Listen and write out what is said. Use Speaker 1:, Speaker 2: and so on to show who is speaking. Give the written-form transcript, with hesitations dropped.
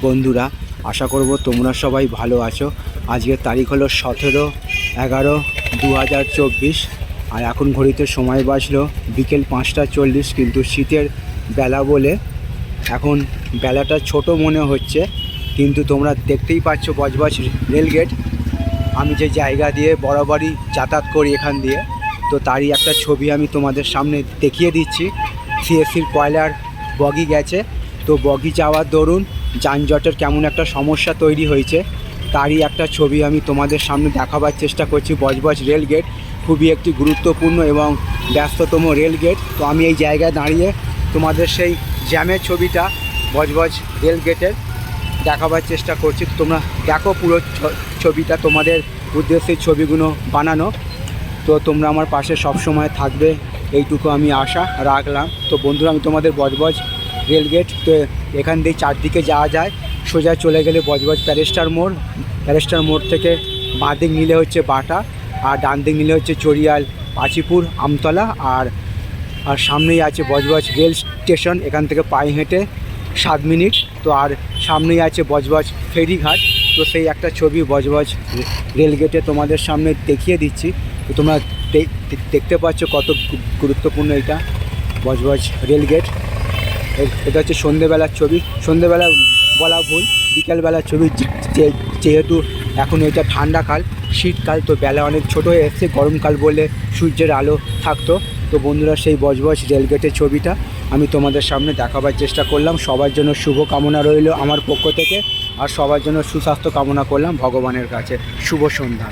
Speaker 1: বন্ধুরা, আশা করব তোমরা সবাই ভালো আছো। আজকের তারিখ হলো 17/11/2024 আর এখন ঘড়িতে সময় বাজলো বিকেল 5:40। কিন্তু শীতের বেলা বলে এখন বেলাটা ছোট মনে হচ্ছে, কিন্তু তোমরা দেখতেই পাচ্ছ বজবজ রেলগেট। আমি যে জায়গা দিয়ে বরাবরই যাতায়াত করি এখান দিয়ে, তো তারই একটা ছবি আমি তোমাদের সামনে দেখিয়ে দিচ্ছি। সিএসসির কয়লার বগি গেছে, তো বগি যাওয়ার দরুন যানজটের কেমন একটা সমস্যা তৈরি হয়েছে, তারই একটা ছবি আমি তোমাদের সামনে দেখাবার চেষ্টা করছি। বজবজ রেলগেট খুবই একটি গুরুত্বপূর্ণ এবং ব্যস্ততম রেলগেট। তো আমি এই জায়গায় দাঁড়িয়ে তোমাদের সেই জ্যামের ছবিটা বজবজ রেলগেটের দেখাবার চেষ্টা করছি। তোমরা দেখো পুরো ছবিটা, তোমাদের উদ্দেশ্যে ছবিগুলো বানানো। তো তোমরা আমার পাশে সব সময় থাকবে, এইটুকু আমি আশা রাখলাম। তো বন্ধুরা, আমি তোমাদের বজবজ রেলগেট, তো এখান দিয়ে চারদিকে যাওয়া যায়। সোজা চলে গেলে বজবজ প্যারেস্টার মোড়, প্যারেস্টার মোড় থেকে বাঁ দিক নিলে হচ্ছে বাটা, আর ডান দিক নিলে হচ্ছে চড়িয়াল, পাচিপুর, আমতলা, আর সামনেই আছে বজবজ রেল স্টেশন। এখান থেকে পায়ে হেঁটে 7 মিনিট। তো আর সামনেই আছে বজবজ ফেরিঘাট। তো সেই একটা ছবি বজবজ রেলগেটে তোমাদের সামনে দেখিয়ে দিচ্ছি। তো তোমরা দেখতে পাচ্ছ কত গুরুত্বপূর্ণ এটা বজবজ রেলগেট। এটা হচ্ছে সন্ধেবেলার ছবি, সন্ধেবেলা বলা ভুল, বিকেলবেলার ছবি। যেহেতু এখন এটা ঠান্ডাকাল, শীতকাল, তো বেলা অনেক ছোট হয়ে এসছে। গরমকাল বলে সূর্যের আলো থাকতো। তো বন্ধুরা, সেই বজবজ রেলগেটের ছবিটা আমি তোমাদের সামনে দেখাবার চেষ্টা করলাম। সবার জন্য শুভ কামনা রইল আমার পক্ষ থেকে, আর সবার জন্য সুস্বাস্থ্য কামনা করলাম ভগবানের কাছে। শুভ সন্ধ্যা।